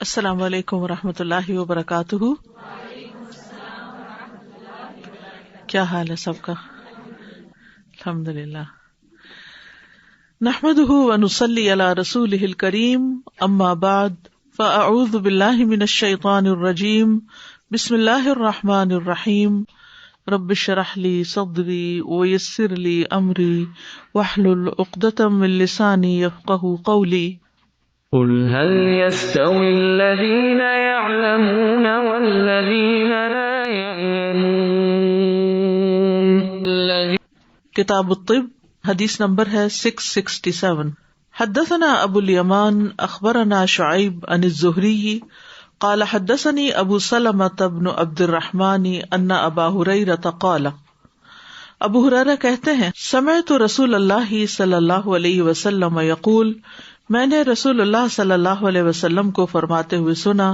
السلام علیکم ورحمۃ اللہ وبرکاتہ. کیا حال ہے سب کا؟ الحمد للہ. نحمده ونصلی علی رسولہ الکریم. اما بعد فاعوذ باللہ من الشیطان الرجیم. بسم اللہ الرحمن الرحیم. رب اشرح لی صدری ویسر لی امری واحلل عقدۃ من لسانی یفقہوا قولی. قل هل يستوي الذين يعلمون والذين لا يعلمون. کتاب الطب حدیث نمبر ہے 667. حدثنا ابو الیمان اخبرنا شعیب عن الزہری قال حدثني ابو سلمة بن عبد الرحمن ان ابا ہریرہ قال. ابو ہریرہ کہتے ہیں سمعت رسول اللہ صلی اللہ علیہ وسلم یقول، میں نے رسول اللہ صلی اللہ علیہ وسلم کو فرماتے ہوئے سنا،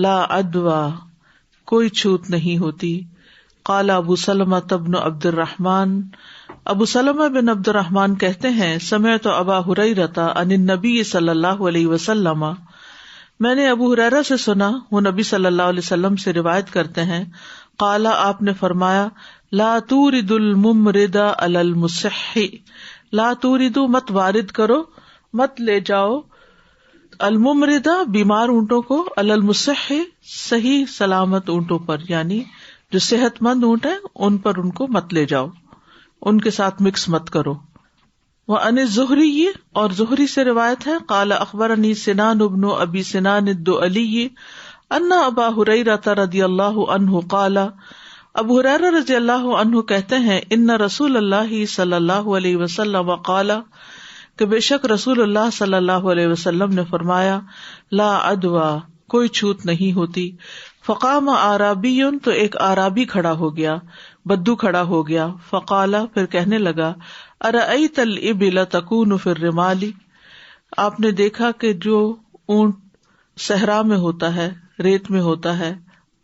لا عدوی، کوئی چھوت نہیں ہوتی. قال ابو سلمة بن عبد الرحمن، ابو سلمہ بن عبد الرحمن کہتے ہیں سمعت ابا ہریرہ عن النبی صلی اللہ علیہ وسلم، میں نے ابو ہریرہ سے سنا، وہ نبی صلی اللہ علیہ وسلم سے روایت کرتے ہیں. قال، آپ نے فرمایا، لا تورد الممرد علی المصح، لا تورد، مت وارد کرو، مت لے جاؤ، الممردہ، بیمار اونٹوں کو، علی المصح، صحیح سلامت اونٹوں پر، یعنی جو صحت مند اونٹ ہیں ان پر ان کو مت لے جاؤ، ان کے ساتھ مکس مت کرو. وعن الزہری، اور زہری سے روایت ہے، قال اخبرنی سنان بن ابی سنان الدؤلی ان ابا ہریرہ رضی اللہ عنہ قال، ابو ہریرہ رضی اللہ عنہ کہتے ہیں، ان رسول اللہ صلی اللہ علیہ وسلم قال، کہ بے شک رسول اللہ صلی اللہ علیہ وسلم نے فرمایا، لا عدوی، کوئی چھوت نہیں ہوتی. فقام اعرابی، تو ایک اعرابی کھڑا ہو گیا، بدو کھڑا ہو گیا. فقال، پھر کہنے لگا، ارأیت الابل تکون فی الرمال، آپ نے دیکھا کہ جو اونٹ صحرا میں ہوتا ہے، ریت میں ہوتا ہے،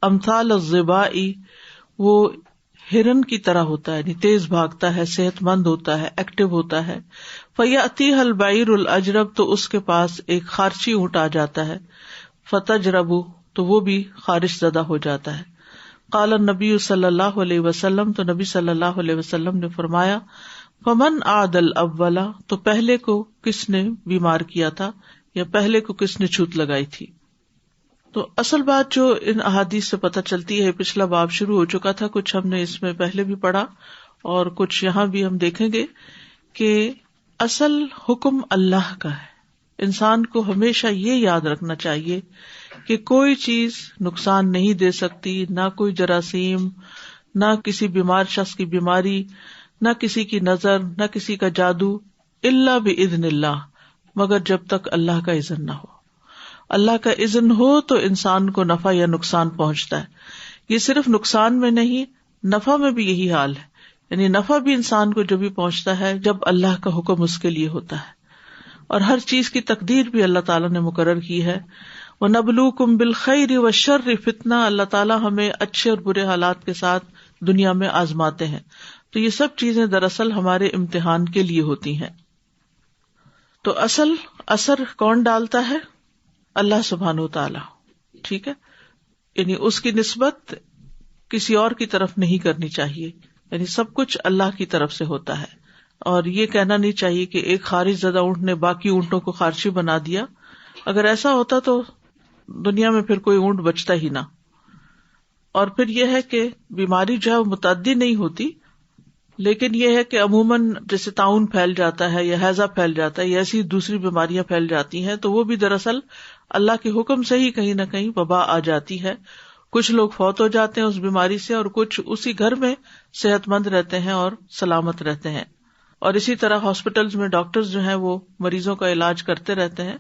امثال الظباء، وہ ہرن کی طرح ہوتا ہے، یعنی تیز بھاگتا ہے، صحت مند ہوتا ہے، ایکٹیو ہوتا ہے. فیأتیہ البعیر الاجرب، تو اس کے پاس ایک خارچی اونٹ آ جاتا ہے. فتجرب، تو وہ بھی خارش زدہ ہو جاتا ہے. قال النبی صلی اللہ علیہ وسلم، تو نبی صلی اللہ علیہ وسلم نے فرمایا، فمن عاد الاول، تو پہلے کو کس نے بیمار کیا تھا، یا پہلے کو کس نے چھوت لگائی تھی. تو اصل بات جو ان احادیث سے پتہ چلتی ہے، پچھلا باب شروع ہو چکا تھا، کچھ ہم نے اس میں پہلے بھی پڑھا اور کچھ یہاں بھی ہم دیکھیں گے کہ اصل حکم اللہ کا ہے. انسان کو ہمیشہ یہ یاد رکھنا چاہیے کہ کوئی چیز نقصان نہیں دے سکتی، نہ کوئی جراثیم، نہ کسی بیمار شخص کی بیماری، نہ کسی کی نظر، نہ کسی کا جادو، الا باذن اللہ، مگر جب تک اللہ کا اذن نہ ہو. اللہ کا اذن ہو تو انسان کو نفع یا نقصان پہنچتا ہے. یہ صرف نقصان میں نہیں، نفع میں بھی یہی حال ہے. یعنی نفع بھی انسان کو جو بھی پہنچتا ہے جب اللہ کا حکم اس کے لیے ہوتا ہے. اور ہر چیز کی تقدیر بھی اللہ تعالیٰ نے مقرر کی ہے. وَنَبْلُوكُمْ بِالْخَيْرِ وَالشَّرِّ فِتْنَةً، اللہ تعالیٰ ہمیں اچھے اور برے حالات کے ساتھ دنیا میں آزماتے ہیں. تو یہ سب چیزیں دراصل ہمارے امتحان کے لیے ہوتی ہیں. تو اصل اثر کون ڈالتا ہے؟ اللہ سبحانہ وتعالیٰ. ٹھیک ہے، یعنی اس کی نسبت کسی اور کی طرف نہیں کرنی چاہیے. یعنی سب کچھ اللہ کی طرف سے ہوتا ہے. اور یہ کہنا نہیں چاہیے کہ ایک خارش زدہ اونٹ نے باقی اونٹوں کو خارشی بنا دیا. اگر ایسا ہوتا تو دنیا میں پھر کوئی اونٹ بچتا ہی نہ. اور پھر یہ ہے کہ بیماری جو ہے وہ متعدی نہیں ہوتی، لیکن یہ ہے کہ عموماً جیسے طاعون پھیل جاتا ہے یا ہیضہ پھیل جاتا ہے یا ایسی دوسری بیماریاں پھیل جاتی ہیں، تو وہ بھی دراصل اللہ کے حکم سے ہی کہیں نہ کہیں وبا آ جاتی ہے. کچھ لوگ فوت ہو جاتے ہیں اس بیماری سے، اور کچھ اسی گھر میں صحت مند رہتے ہیں اور سلامت رہتے ہیں. اور اسی طرح ہاسپٹلز میں ڈاکٹرز جو ہیں وہ مریضوں کا علاج کرتے رہتے ہیں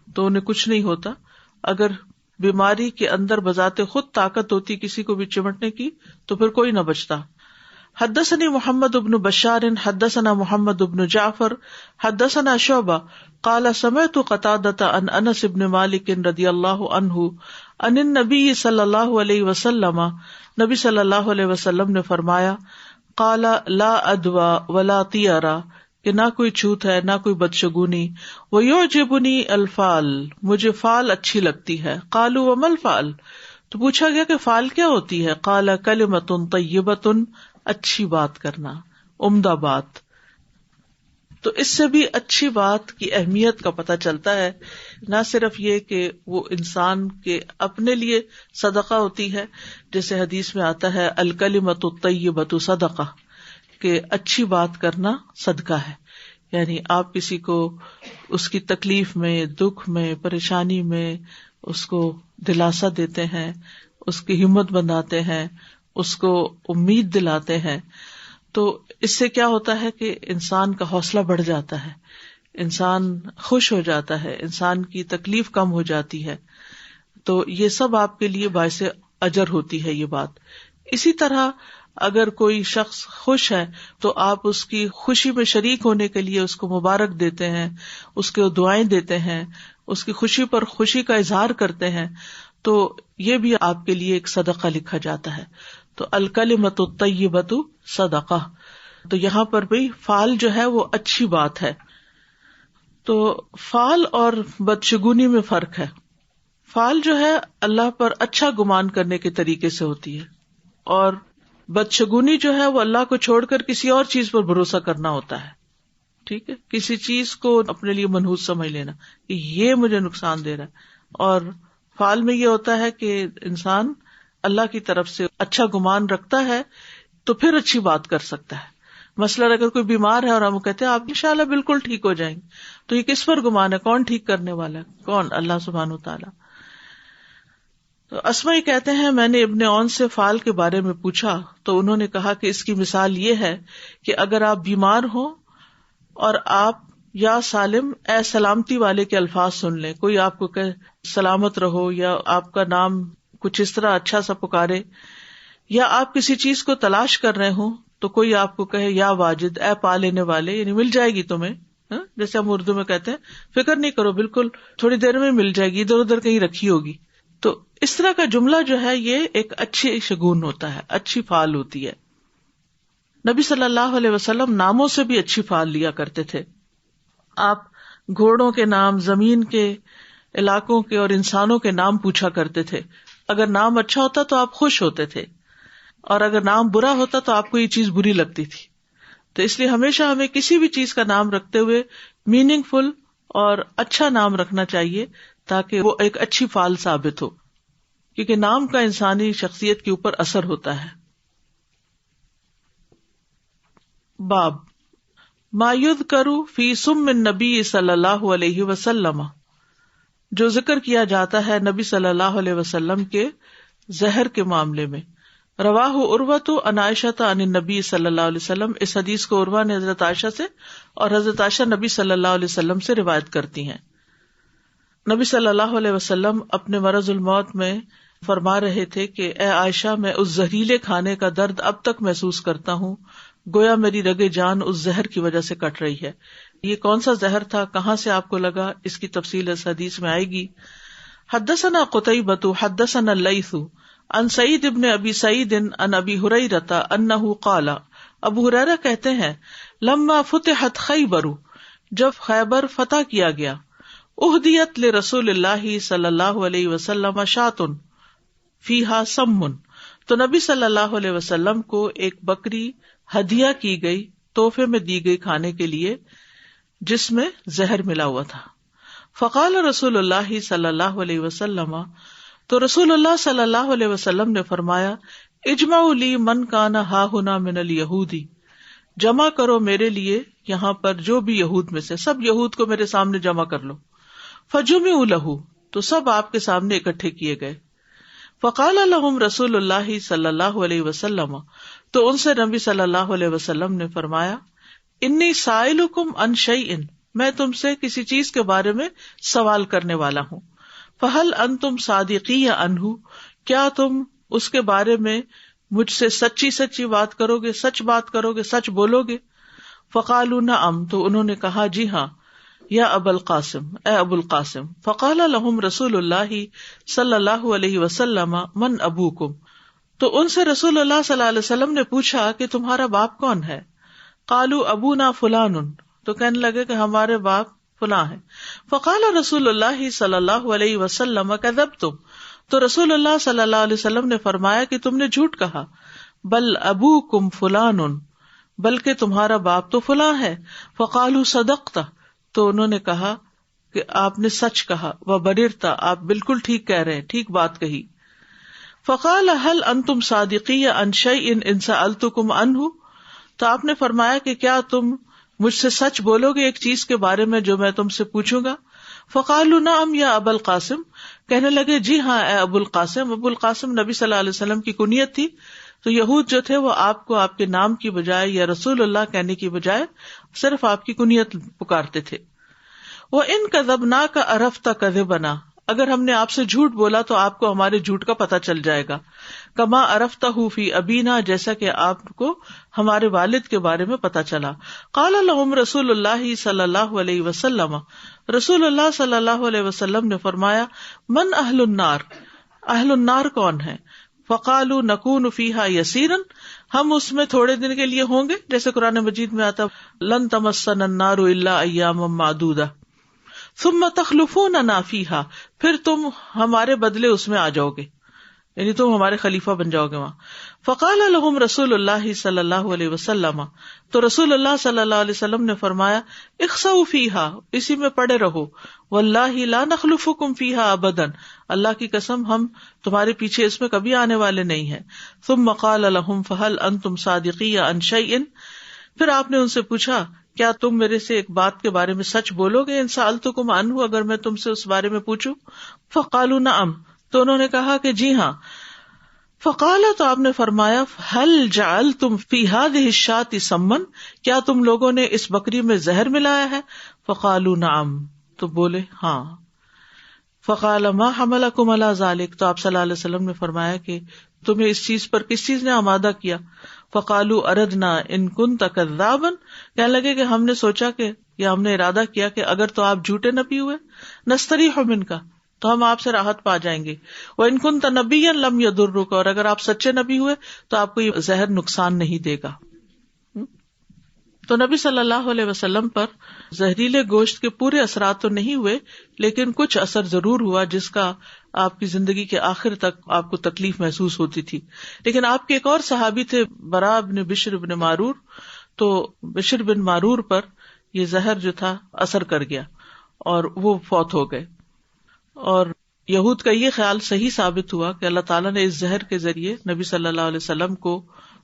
تو انہیں کچھ نہیں ہوتا. اگر بیماری کے اندر بذات خود طاقت ہوتی کسی کو بھی چمٹنے کی تو پھر کوئی نہ بچتا. حدثني محمد بن بشار حدثنا محمد بن جعفر حدثنا شعبہ قال سمعت قتادة عن انس بن مالک رضی اللہ عنہ عن النبی صلی اللہ علیہ وسلم، نبی صلی اللہ علیہ وسلم نے فرمایا، قال لا عدوى ولا طیرا، کہ نہ کوئی چھوت ہے نہ کوئی بدشگونی. وَيُعْجِبُنِي الْفَالُ مجھے فال اچھی لگتی ہے. قالوا وَمَا الْفَالُ تو پوچھا گیا کہ فال کیا ہوتی ہے. قال کلمۃ طیبۃ اچھی بات کرنا، عمدہ بات. تو اس سے بھی اچھی بات کی اہمیت کا پتہ چلتا ہے، نہ صرف یہ کہ وہ انسان کے اپنے لیے صدقہ ہوتی ہے، جیسے حدیث میں آتا ہے الکلمۃ الطیبۃ صدقہ، کہ اچھی بات کرنا صدقہ ہے. یعنی آپ کسی کو اس کی تکلیف میں، دکھ میں، پریشانی میں اس کو دلاسا دیتے ہیں، اس کی ہمت بندھاتے ہیں، اس کو امید دلاتے ہیں، تو اس سے کیا ہوتا ہے کہ انسان کا حوصلہ بڑھ جاتا ہے، انسان خوش ہو جاتا ہے، انسان کی تکلیف کم ہو جاتی ہے. تو یہ سب آپ کے لیے باعث اجر ہوتی ہے یہ بات. اسی طرح اگر کوئی شخص خوش ہے تو آپ اس کی خوشی میں شریک ہونے کے لیے اس کو مبارک دیتے ہیں، اس کو دعائیں دیتے ہیں، اس کی خوشی پر خوشی کا اظہار کرتے ہیں، تو یہ بھی آپ کے لیے ایک صدقہ لکھا جاتا ہے. تو الکلمۃ الطیبۃ صدقہ. تو یہاں پر بھی فال جو ہے وہ اچھی بات ہے. تو فال اور بدشگونی میں فرق ہے. فال جو ہے اللہ پر اچھا گمان کرنے کے طریقے سے ہوتی ہے، اور بدشگونی جو ہے وہ اللہ کو چھوڑ کر کسی اور چیز پر بھروسہ کرنا ہوتا ہے. ٹھیک ہے، کسی چیز کو اپنے لیے منحوس سمجھ لینا کہ یہ مجھے نقصان دے رہا ہے. اور فال میں یہ ہوتا ہے کہ انسان اللہ کی طرف سے اچھا گمان رکھتا ہے تو پھر اچھی بات کر سکتا ہے. مثلاً اگر کوئی بیمار ہے اور ہم کہتے ہیں آپ انشاءاللہ بالکل ٹھیک ہو جائیں گے، تو یہ کس پر گمان ہے؟ کون ٹھیک کرنے والا ہے؟ کون؟ اللہ سبحانہ وتعالیٰ. تو اسماء کہتے ہیں میں نے ابن عون سے فال کے بارے میں پوچھا تو انہوں نے کہا کہ اس کی مثال یہ ہے کہ اگر آپ بیمار ہوں اور آپ یا سالم اے سلامتی والے کے الفاظ سن لیں، کوئی آپ کو کہے سلامت رہو، یا آپ کا نام کچھ اس طرح اچھا سا پکارے، یا آپ کسی چیز کو تلاش کر رہے ہوں تو کوئی آپ کو کہے یا واجد اے پا لینے والے، یعنی مل جائے گی تمہیں. جیسے ہم اردو میں کہتے ہیں فکر نہیں کرو، بالکل تھوڑی دیر میں مل جائے گی، ادھر ادھر کہیں رکھی ہوگی. تو اس طرح کا جملہ جو ہے یہ ایک اچھی شگون ہوتا ہے، اچھی فال ہوتی ہے. نبی صلی اللہ علیہ وسلم ناموں سے بھی اچھی فال لیا کرتے تھے. آپ گھوڑوں کے نام، زمین کے، علاقوں کے اور انسانوں کے نام پوچھا کرتے تھے. اگر نام اچھا ہوتا تو آپ خوش ہوتے تھے، اور اگر نام برا ہوتا تو آپ کو یہ چیز بری لگتی تھی. تو اس لیے ہمیشہ ہمیں کسی بھی چیز کا نام رکھتے ہوئے میننگ فل اور اچھا نام رکھنا چاہیے تاکہ وہ ایک اچھی فال ثابت ہو، کیونکہ نام کا انسانی شخصیت کے اوپر اثر ہوتا ہے. باب ما یذکر فی سم النبی صلی اللہ علیہ وسلم، جو ذکر کیا جاتا ہے نبی صلی اللہ علیہ وسلم کے زہر کے معاملے میں. رواہ عروۃ عن عائشہ عن النبی صلی اللہ علیہ وسلم، اس حدیث کو عروہ نے حضرت عائشہ سے اور حضرت عائشہ نبی صلی اللہ علیہ وسلم سے روایت کرتی ہیں. نبی صلی اللہ علیہ وسلم اپنے مرض الموت میں فرما رہے تھے کہ اے عائشہ، میں اس زہریلے کھانے کا درد اب تک محسوس کرتا ہوں، گویا میری رگے جان اس زہر کی وجہ سے کٹ رہی ہے. یہ کون سا زہر تھا، کہاں سے آپ کو لگا، اس کی تفصیل اس حدیث میں آئے گی. حدثنا قتیبۃ حدثنا اللیث عن سعید بن ابی سعید عن ابی ہریرہ انہ قال، ابو ہریرہ کہتے ہیں لما فتحت خیبر، جب خیبر فتح کیا گیا، اہدیت لرسول اللہ صلی اللہ علیہ وسلم شاۃ فیہا سم، تو نبی صلی اللہ علیہ وسلم کو ایک بکری ہدیہ کی گئی، تحفے میں دی گئی کھانے کے لیے، جس میں زہر ملا ہوا تھا. فقال رسول اللہ صلی اللہ علیہ وسلم، تو رسول اللہ صلی اللہ علیہ وسلم نے فرمایا، اجمعوا لی من کان ہا ہنا من الیہودی، جمع کرو میرے لیے یہاں پر جو بھی یہود میں سے، سب یہود کو میرے سامنے جمع کر لو. فجمعوا لہ، تو سب آپ کے سامنے اکٹھے کیے گئے. فقال لهم رسول اللہ صلی اللہ علیہ وسلم، تو ان سے نبی صلی اللہ علیہ وسلم نے فرمایا، انی سائلکم عن شیء، میں تم سے کسی چیز کے بارے میں سوال کرنے والا ہوں. فہل انتم صادقی عنہ، کیا تم اس کے بارے میں مجھ سے سچی سچی بات کرو گے، سچ بات کرو گے، سچ بولو گے؟ فقالوا نعم، تو انہوں نے کہا جی ہاں. یا ابا القاسم، اے ابو القاسم. فقال لهم رسول اللہ صلی اللہ علیہ وسلم من ابوکم، تو ان سے رسول اللہ صلی اللہ علیہ وسلم نے پوچھا کہ تمہارا باپ کون ہے؟ قالوا ابونا فلان، تو کہنے لگے کہ ہمارے باپ فلاں ہیں. فقال رسول اللہ صلی اللہ علیہ وسلم کذبتم، تو رسول اللہ صلی اللہ علیہ وسلم نے فرمایا کہ تم نے جھوٹ کہا. بل ابوکم فلان، بلکہ تمہارا باپ تو فلاں ہے. فقالوا صدقت، تو انہوں نے کہا کہ آپ نے سچ کہا. وبررت، آپ بالکل ٹھیک کہہ رہے ہیں، ٹھیک بات کہی. فقال هل انتم صادقی عن شیء ان سألتکم عنہ، تو آپ نے فرمایا کہ کیا تم مجھ سے سچ بولو گے ایک چیز کے بارے میں جو میں تم سے پوچھوں گا. فقالوا نعم یا ابا القاسم، کہنے لگے جی ہاں اے ابو القاسم. ابو القاسم نبی صلی اللہ علیہ وسلم کی کنیت تھی. تو یہود جو تھے وہ آپ کو آپ کے نام کی بجائے یا رسول اللہ کہنے کی بجائے صرف آپ کی کنیت پکارتے تھے. وَإِن كَذَبْنَاكَ عَرَفْتَ كَذِبَنَا، اگر ہم نے آپ سے جھوٹ بولا تو آپ کو ہمارے جھوٹ کا پتہ چل جائے گا. کما عرفتہ فی ابینا، جیسا کہ آپ کو ہمارے والد کے بارے میں پتہ چلا. قال لهم رسول اللہ صلی اللہ علیہ وسلم، رسول اللہ صلی اللہ علیہ وسلم نے فرمایا من اہل النار، اہل النار کون ہے؟ فقالوا نکون فیہا یسیرا، ہم اس میں تھوڑے دن کے لیے ہوں گے، جیسے قرآن مجید میں آتا لن تمسنا النار الا ایاما معدودہ ثم تخلفوننا فیہا، پھر تم ہمارے بدلے اس میں آ جاؤ گے، یعنی تم ہمارے خلیفہ بن جاؤ گے وہاں. فقال لهم رسول اللہ صلی اللہ علیہ وسلم، تو رسول اللہ صلی اللہ علیہ وسلم نے فرمایا اخسؤوا فیہا، اسی میں پڑے رہو. واللہ لا نخلفکم فیہا ابدا، اللہ کی قسم ہم تمہارے پیچھے اس میں کبھی آنے والے نہیں ہیں. ثم قال لهم فهل انتم صادقی عن شیء، پھر آپ نے ان سے پوچھا کیا تم میرے سے ایک بات کے بارے میں سچ بولو گے؟ ان سألتکم عنہ، اگر میں تم سے اس بارے میں پوچھوں. فقالوا نعم، تو انہوں نے کہا کہ جی ہاں. فقال، تو آپ نے فرمایا هل جعلتم فی هذه الشاة سما، کیا تم لوگوں نے اس بکری میں زہر ملایا ہے؟ فقالوا نعم، تو بولے ہاں. فقال ما حملکم علی ذلک، تو آپ صلی اللہ علیہ وسلم نے فرمایا کہ تمہیں اس چیز پر کس چیز نے آمادہ کیا؟ فقالوا اردنا ان کنت کذابا، کہنے لگے کہ ہم نے سوچا کہ یا ہم نے ارادہ کیا کہ اگر تو آپ جھوٹے نبی ہوئے نستریح منک، تو ہم آپ سے راحت پا جائیں گے. وَإِن كُنتَ نَبِيًّا لَمْ يَضُرُّكَ، اور اگر آپ سچے نبی ہوئے تو آپ کو یہ زہر نقصان نہیں دے گا. تو نبی صلی اللہ علیہ وسلم پر زہریلے گوشت کے پورے اثرات تو نہیں ہوئے، لیکن کچھ اثر ضرور ہوا جس کا آپ کی زندگی کے آخر تک آپ کو تکلیف محسوس ہوتی تھی. لیکن آپ کے ایک اور صحابی تھے براء بن بشر بن معرور، تو بشر بن معرور پر یہ زہر جو تھا اثر کر گیا اور وہ فوت ہو گئے. اور یہود کا یہ خیال صحیح ثابت ہوا کہ اللہ تعالیٰ نے اس زہر کے ذریعے نبی صلی اللہ علیہ وسلم کو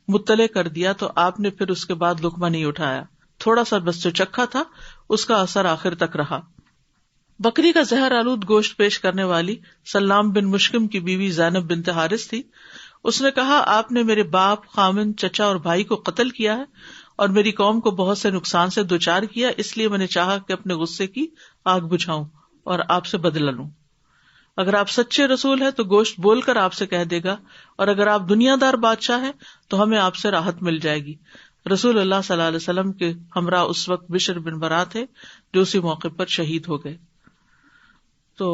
مطلع کر دیا، تو آپ نے پھر اس کے بعد لقمہ نہیں اٹھایا، تھوڑا سا بس جو چکھا تھا اس کا اثر آخر تک رہا. بکری کا زہر آلود گوشت پیش کرنے والی سلام بن مشکم کی بیوی زینب بنت حارث تھی. اس نے کہا آپ نے میرے باپ، خامن، چچا اور بھائی کو قتل کیا ہے اور میری قوم کو بہت سے نقصان سے دوچار کیا، اس لیے میں نے چاہا کہ اپنے غصے کی آگ بجھاؤں اور آپ سے بدلہ لوں. اگر آپ سچے رسول ہیں تو گوشت بول کر آپ سے کہہ دے گا، اور اگر آپ دنیا دار بادشاہ ہیں تو ہمیں آپ سے راحت مل جائے گی. رسول اللہ صلی اللہ علیہ وسلم کے ہمراہ اس وقت بشر بن برا تھے جو اسی موقع پر شہید ہو گئے. تو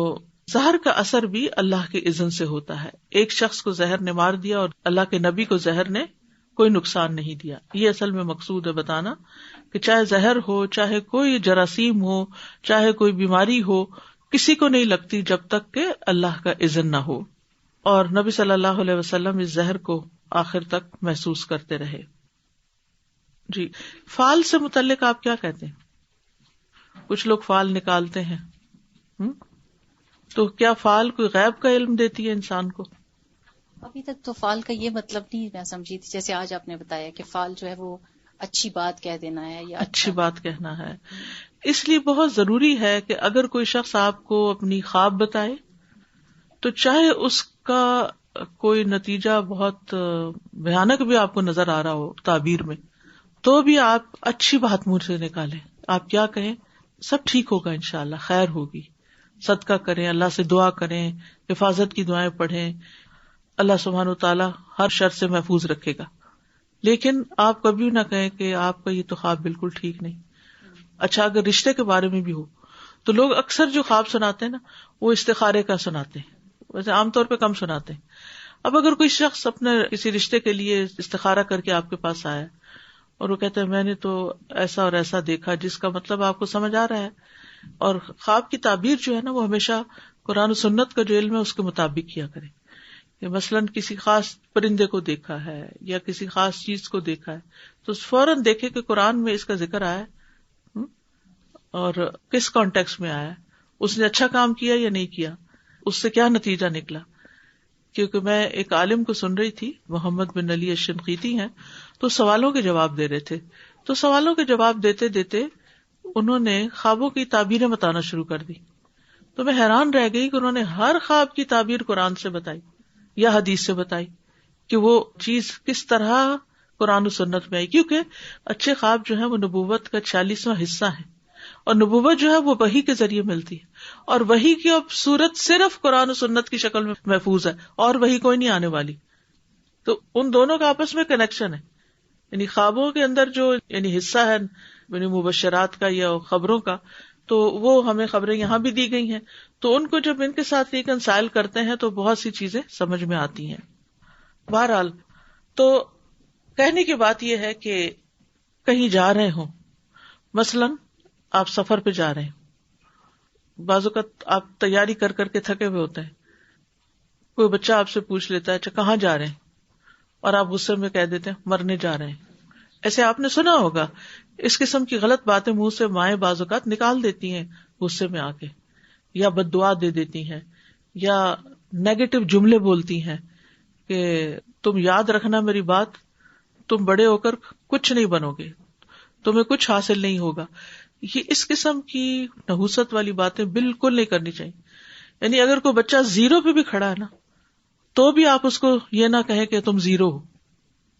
زہر کا اثر بھی اللہ کے اذن سے ہوتا ہے. ایک شخص کو زہر نے مار دیا اور اللہ کے نبی کو زہر نے کوئی نقصان نہیں دیا. یہ اصل میں مقصود ہے بتانا کہ چاہے زہر ہو، چاہے کوئی جراثیم ہو، چاہے کوئی بیماری ہو، کسی کو نہیں لگتی جب تک کہ اللہ کا اذن نہ ہو. اور نبی صلی اللہ علیہ وسلم اس زہر کو آخر تک محسوس کرتے رہے. جی، فال سے متعلق آپ کیا کہتے ہیں؟ کچھ لوگ فال نکالتے ہیں، تو کیا فال کوئی غیب کا علم دیتی ہے انسان کو؟ ابھی تک تو فال کا یہ مطلب نہیں میں سمجھی تھی، جیسے آج آپ نے بتایا کہ فال جو ہے وہ اچھی بات کہہ دینا ہے یا اچھی بات کہنا ہے. اس لیے بہت ضروری ہے کہ اگر کوئی شخص آپ کو اپنی خواب بتائے تو چاہے اس کا کوئی نتیجہ بہت بھیانک بھی آپ کو نظر آ رہا ہو تعبیر میں، تو بھی آپ اچھی بات منہ سے نکالیں. آپ کیا کہیں؟ سب ٹھیک ہوگا انشاءاللہ، خیر ہوگی. صدقہ کریں، اللہ سے دعا کریں، حفاظت کی دعائیں پڑھیں، اللہ سبحانہ وتعالیٰ ہر شر سے محفوظ رکھے گا. لیکن آپ کبھی نہ کہیں کہ آپ کا یہ تو خواب بالکل ٹھیک نہیں. اچھا، اگر رشتے کے بارے میں بھی ہو تو لوگ اکثر جو خواب سناتے ہیں نا وہ استخارے کا سناتے ہیں، ویسے عام طور پہ کم سناتے ہیں. اب اگر کوئی شخص اپنے کسی رشتے کے لیے استخارہ کر کے آپ کے پاس آیا اور وہ کہتے ہیں میں نے تو ایسا اور ایسا دیکھا، جس کا مطلب آپ کو سمجھ آ رہا ہے. اور خواب کی تعبیر جو ہے نا وہ ہمیشہ قرآن و سنت کا جو علم ہے اس کے مطابق کیا کرے. کہ مثلاً کسی خاص پرندے کو دیکھا ہے یا کسی خاص چیز کو دیکھا ہے تو فوراً دیکھے کہ قرآن میں اس کا ذکر آیا ہے اور کس کانٹیکس میں آیا ہے، اس نے اچھا کام کیا یا نہیں کیا، اس سے کیا نتیجہ نکلا. کیونکہ میں ایک عالم کو سن رہی تھی، محمد بن علی الشنقیطی ہیں، تو سوالوں کے جواب دے رہے تھے. تو سوالوں کے جواب دیتے دیتے انہوں نے خوابوں کی تعبیریں بتانا شروع کر دی. تو میں حیران رہ گئی کہ انہوں نے ہر خواب کی تعبیر قرآن سے بتائی یا حدیث سے بتائی کہ وہ چیز کس طرح قرآن و سنت میں آئی. کیونکہ اچھے خواب جو ہیں وہ نبوت کا 40واں حصہ ہے، اور نبوت جو ہے وہ وحی کے ذریعے ملتی ہے، اور وحی کی اب صورت صرف قرآن و سنت کی شکل میں محفوظ ہے، اور وحی کوئی نہیں آنے والی. تو ان دونوں کا آپس میں کنیکشن ہے. یعنی خوابوں کے اندر جو یعنی حصہ ہے یعنی مبشرات کا یا خبروں کا، تو وہ ہمیں خبریں یہاں بھی دی گئی ہیں، تو ان کو جب ان کے ساتھ ریکنسائل کرتے ہیں تو بہت سی چیزیں سمجھ میں آتی ہیں. بہرحال تو کہنے کی بات یہ ہے کہ کہیں جا رہے ہوں، مثلاً آپ سفر پہ جا رہے ہیں، بعض اوقات آپ تیاری کر کر کے تھکے ہوئے ہوتے ہیں، کوئی بچہ آپ سے پوچھ لیتا ہے اچھا کہاں جا رہے ہیں، اور آپ غصے میں کہہ دیتے ہیں مرنے جا رہے ہیں. ایسے آپ نے سنا ہوگا. اس قسم کی غلط باتیں منہ سے مائیں بعض اوقات نکال دیتی ہیں غصے میں آ کے، یا بد دعا دے دیتی ہیں، یا نیگیٹو جملے بولتی ہیں کہ تم یاد رکھنا میری بات، تم بڑے ہو کر کچھ نہیں بنو گے، تمہیں کچھ حاصل نہیں ہوگا. یہ اس قسم کی نحوست والی باتیں بالکل نہیں کرنی چاہیے. یعنی اگر کوئی بچہ 0 پہ بھی کھڑا ہے نا تو بھی آپ اس کو یہ نہ کہیں کہ تم 0 ہو،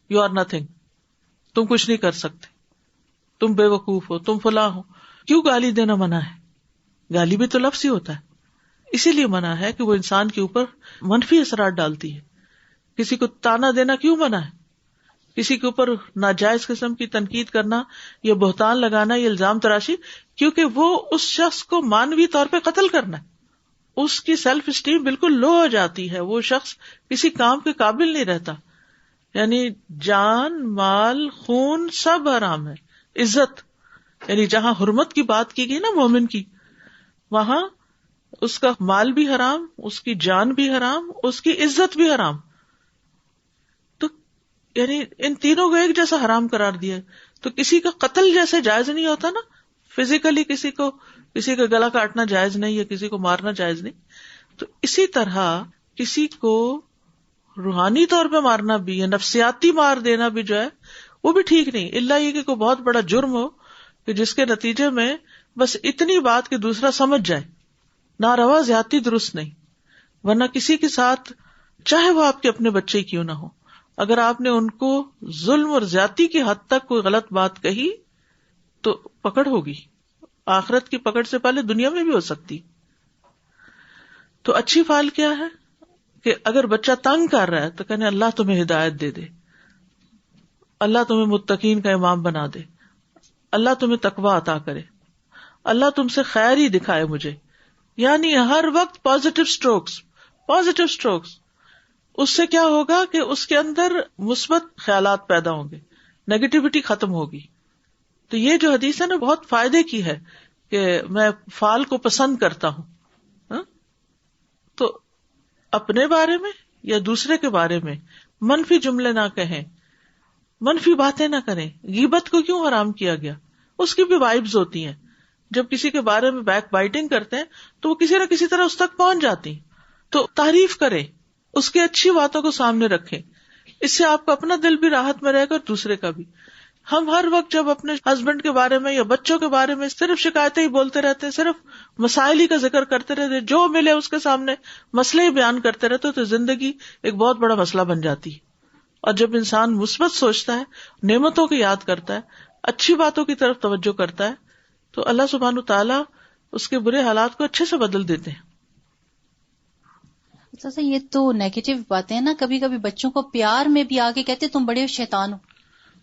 یو آر نتھنگ، تم کچھ نہیں کر سکتے، تم بے وقوف ہو، تم فلاں ہو. کیوں گالی دینا منع ہے؟ گالی بھی تو لفظ ہی ہوتا ہے، اسی لیے منع ہے کہ وہ انسان کے اوپر منفی اثرات ڈالتی ہے. کسی کو تانا دینا کیوں منع ہے؟ کسی کے اوپر ناجائز قسم کی تنقید کرنا یا بہتان لگانا یا الزام تراشی، کیونکہ وہ اس شخص کو مانوی طور پہ قتل کرنا ہے. اس کی سیلف اسٹیم بالکل لو ہو جاتی ہے، وہ شخص کسی کام کے قابل نہیں رہتا. یعنی جان، مال، خون سب حرام ہے. عزت یعنی جہاں حرمت کی بات کی گئی نا مومن کی، وہاں اس کا مال بھی حرام، اس کی جان بھی حرام، اس کی عزت بھی حرام. تو یعنی ان تینوں کو ایک جیسا حرام قرار دیا. تو کسی کا قتل جیسے جائز نہیں ہوتا نا، فزیکلی کسی کا گلا کاٹنا جائز نہیں یا کسی کو مارنا جائز نہیں، تو اسی طرح کسی کو روحانی طور پہ مارنا بھی یا نفسیاتی مار دینا بھی جو ہے وہ بھی ٹھیک نہیں، الا یہ کہ کوئی بہت بڑا جرم ہو کہ جس کے نتیجے میں بس اتنی بات کہ دوسرا سمجھ جائے. ناروا زیادتی درست نہیں. ورنہ کسی کے ساتھ چاہے وہ آپ کے اپنے بچے کیوں نہ ہو، اگر آپ نے ان کو ظلم اور زیادتی کی حد تک کوئی غلط بات کہی تو پکڑ ہوگی. آخرت کی پکڑ سے پہلے دنیا میں بھی ہو سکتی. تو اچھی فعل کیا ہے کہ اگر بچہ تنگ کر رہا ہے تو کہنے اللہ تمہیں ہدایت دے دے، اللہ تمہیں متقین کا امام بنا دے، اللہ تمہیں تقویٰ عطا کرے، اللہ تم سے خیر ہی دکھائے مجھے. یعنی ہر وقت پازیٹیو سٹروکس. اس سے کیا ہوگا کہ اس کے اندر مثبت خیالات پیدا ہوں گے، نیگیٹیوٹی ختم ہوگی. تو یہ جو حدیث ہے نا بہت فائدے کی ہے کہ میں فعال کو پسند کرتا ہوں. تو اپنے بارے میں یا دوسرے کے بارے میں منفی جملے نہ کہیں، منفی باتیں نہ کریں. غیبت کو کیوں حرام کیا گیا؟ اس کی بھی وائبز ہوتی ہیں. جب کسی کے بارے میں بیک بائٹنگ کرتے ہیں تو وہ کسی نہ کسی طرح اس تک پہنچ جاتی ہیں. تو تعریف کریں، اس کی اچھی باتوں کو سامنے رکھیں، اس سے آپ کا اپنا دل بھی راحت میں رہے گا اور دوسرے کا بھی. ہم ہر وقت جب اپنے ہسبینڈ کے بارے میں یا بچوں کے بارے میں صرف شکایتیں ہی بولتے رہتے ہیں، صرف مسائل ہی کا ذکر کرتے رہتے، جو ملے اس کے سامنے مسئلے ہی بیان کرتے رہتے، تو زندگی ایک بہت بڑا مسئلہ بن جاتی ہے. اور جب انسان مثبت سوچتا ہے، نعمتوں کو یاد کرتا ہے، اچھی باتوں کی طرف توجہ کرتا ہے، تو اللہ سبحانہ تعالیٰ اس کے برے حالات کو اچھے سے بدل دیتے ہیں. اچھا یہ تو نیگیٹو باتیں ہیں نا، کبھی کبھی بچوں کو پیار میں بھی آگے کہتے تم بڑے شیطان ہو.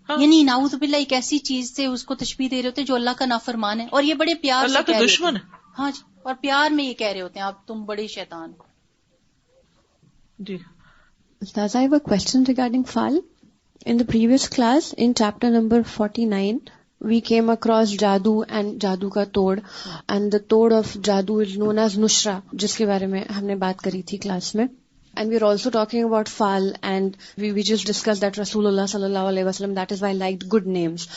ہاں. یعنی نعوذ باللہ ایک ایسی چیز سے اس کو تشبیہ دے رہے ہوتے جو اللہ کا نافرمان ہے، اور یہ بڑے پیار اللہ سے کا دشمن ہے. ہاں جی، اور پیار میں یہ کہہ رہے ہوتے ہیں آپ تم بڑے شیطان ہو. جی Ustaz, I have a question regarding fall. In the previous class, in chapter number 49, we came across Jadoo and Jadoo ka Tod, and the Tod of Jadoo is known as Nushra, jiske bare mein humne baat kari thi class mein. And we're also talking about Fal, and we just discussed that Rasulullah sallallahu alaihi wasallam, that is why I liked good names.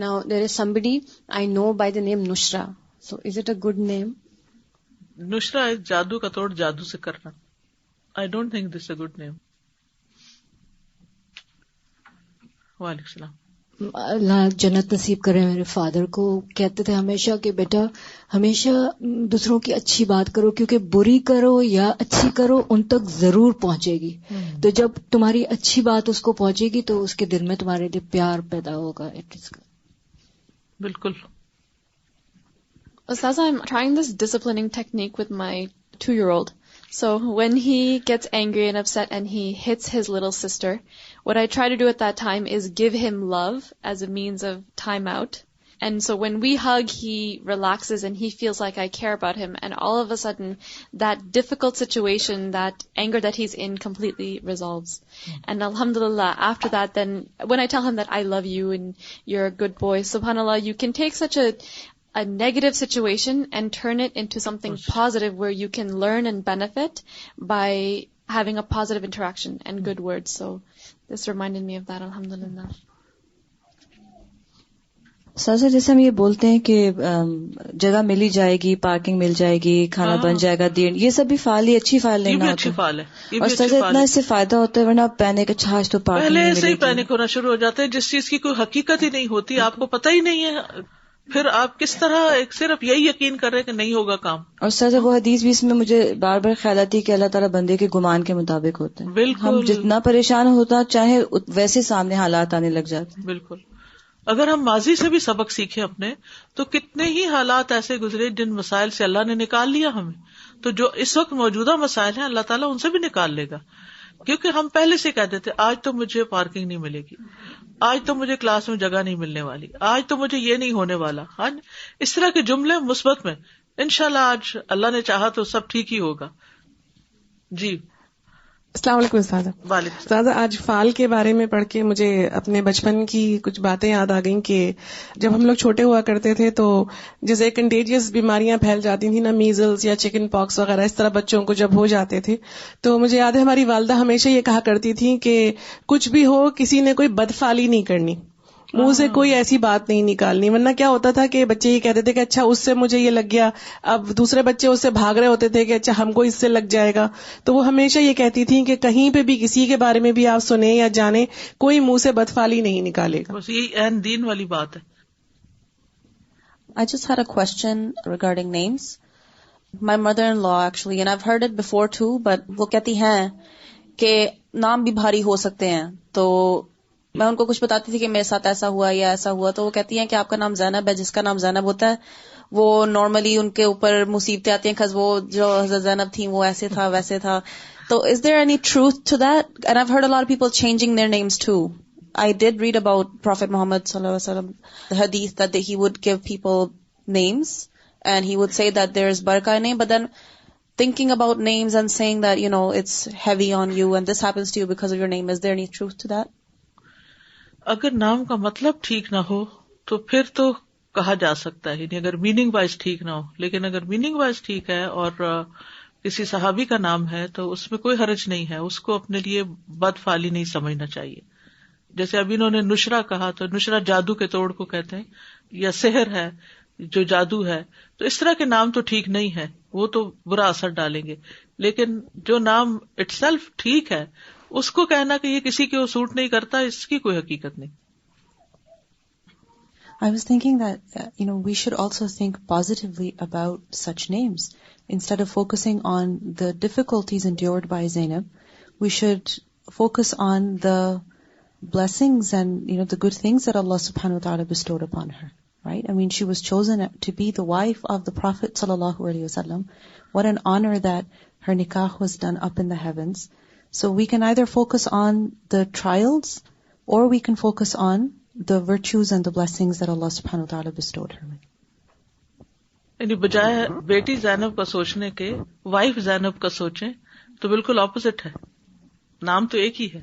Now there is somebody I know by the name Nushra. So is it a good name? Nushra is Jadoo ka Tod, Jadoo se karna. I don't think this is a good name. وعلیکم السلام. اللہ جنت نصیب کرے میرے father کو. کہتے تھے ہمیشہ کہ بیٹا ہمیشہ دوسروں کی اچھی بات کرو، کیونکہ بری کرو یا اچھی کرو ان تک ضرور پہنچے گی. تو جب تمہاری اچھی بات اس کو پہنچے گی تو اس کے دل میں تمہارے لیے پیار پیدا ہوگا. بالکل. Ustaza, I'm trying this disciplining technique with my 2-year-old. So when he gets angry and upset and he hits his little sister, what I try to do at that time is give him love as a means of time out. And so when we hug, he relaxes and he feels like I care about him. And all of a sudden, that difficult situation, that anger that he's in completely resolves. And alhamdulillah, after that, then when I tell him that I love you and you're a good boy, subhanallah, you can take such a negative situation and turn it into something positive where you can learn and benefit by having a positive interaction and good words. So this reminded me of that, alhamdulillah. سر جیسے ہم یہ بولتے ہیں کہ جگہ ملی جائے گی، پارکنگ مل جائے گی، کھانا بن جائے گا، دین، یہ سب بھی فعال ہی اچھی فعال نہیں ہوتا. اور سر اتنا اس سے فائدہ ہوتا ہے، ورنہ پینک اچھا تو پارکنگ پہلے سے ہی پینک ہونا شروع ہو جاتا ہے جس چیز کی کوئی حقیقت ہی نہیں ہوتی، آپ کو پتہ ہی نہیں ہے، پھر آپ کس طرح صرف یہی یقین کر رہے کہ نہیں ہوگا کام. اور سر وہ حدیث بھی اس میں مجھے بار بار خیال آتی ہے کہ اللہ تعالیٰ بندے کے گمان کے مطابق ہوتے ہیں. بالکل. ہم جتنا پریشان ہوتا چاہے ویسے سامنے حالات آنے لگ جاتے ہیں. بالکل. اگر ہم ماضی سے بھی سبق سیکھیں اپنے، تو کتنے ہی حالات ایسے گزرے جن مسائل سے اللہ نے نکال لیا ہمیں. تو جو اس وقت موجودہ مسائل ہیں اللہ تعالیٰ ان سے بھی نکال لے گا، کیونکہ ہم پہلے سے کہہ دیتے آج تو مجھے پارکنگ نہیں ملے گی، آج تو مجھے کلاس میں جگہ نہیں ملنے والی، آج تو مجھے یہ نہیں ہونے والا. ہاں اس طرح کے جملے مثبت میں انشاءاللہ آج اللہ نے چاہا تو سب ٹھیک ہی ہوگا. جی السلام علیکم استاذہ. استاذہ آج فال کے بارے میں پڑھ کے مجھے اپنے بچپن کی کچھ باتیں یاد آ گئیں کہ جب ہم لوگ چھوٹے ہوا کرتے تھے تو جیسے کنٹیجیس بیماریاں پھیل جاتی تھیں نا، میزلز یا چکن پاکس وغیرہ، اس طرح بچوں کو جب ہو جاتے تھے تو مجھے یاد ہے ہماری والدہ ہمیشہ یہ کہا کرتی تھی کہ کچھ بھی ہو کسی نے کوئی بدفعلی نہیں کرنی، منہ سے کوئی ایسی بات نہیں نکالنی. ورنہ کیا ہوتا تھا کہ بچے یہ کہتے تھے کہ اچھا اس سے مجھے یہ لگ گیا، اب دوسرے بچے اس سے بھاگ رہے ہوتے تھے کہ اچھا ہم کو اس سے لگ جائے گا. تو وہ ہمیشہ یہ کہتی تھیں کہ کہیں پہ بھی کسی کے بارے میں بھی آپ سنیں یا جانیں، کوئی منہ سے بدفعلی نہیں نکالے گا. بس یہی عین دین والی بات ہے. I just had a question regarding names. My mother-in-law actually, and I've heard it before too, but وہ کہتی ہیں کہ نام بھی بھاری ہو سکتے ہیں. تو میں ان کو کچھ بتاتی تھی کہ میرے ساتھ ایسا ہوا یا ایسا ہوا، تو وہ کہتی ہیں کہ آپ کا نام زینب ہے، جس کا نام زینب ہوتا ہے وہ نارملی ان کے اوپر مصیبتیں آتی ہیں، وہ جو حضرت زینب تھیں وہ ایسے تھا ویسے تھا. تو is there any truth to that? And I have heard a lot of people changing their names too. I did read about Prophet Muhammad sallallahu alaihi wasallam, the hadith that he would give people names and he would say that there is barakah in name, but then thinking about names and saying that, you know, it's heavy on you and this happens to you because of your name. Is there any truth to that? اگر نام کا مطلب ٹھیک نہ ہو تو پھر تو کہا جا سکتا ہے، یعنی اگر میننگ وائز ٹھیک نہ ہو. لیکن اگر میننگ وائز ٹھیک ہے اور کسی صحابی کا نام ہے تو اس میں کوئی حرج نہیں ہے، اس کو اپنے لیے بدفعلی نہیں سمجھنا چاہیے. جیسے ابھی انہوں نے نشرا کہا تو نشرا جادو کے توڑ کو کہتے ہیں، یا سحر ہے جو جادو ہے، تو اس طرح کے نام تو ٹھیک نہیں ہے، وہ تو برا اثر ڈالیں گے. لیکن جو نام اٹ سیلف ٹھیک ہے اس کو کہنا کہ یہ کسی کو سوٹ نہیں کرتا، اس کی کوئی حقیقت نہیں. I was thinking that, we should also think positively about such names. Instead of focusing on the difficulties endured by Zainab, we should focus on the blessings and, the good things that Allah subhanahu wa ta'ala bestowed upon her, right? I mean, she was chosen to be the wife of the Prophet sallallahu alaihi wasallam. What an honor that her nikah was done up in the heavens. So we can either focus on the trials or we can focus on the virtues and the blessings that Allah subhanahu wa ta'ala bestowed her with. یعنی بجائے بیٹی زینب کا سوچنے کے wife زینب کا سوچیں تو بالکل اپوزٹ ہے. نام تو ایک ہی ہے.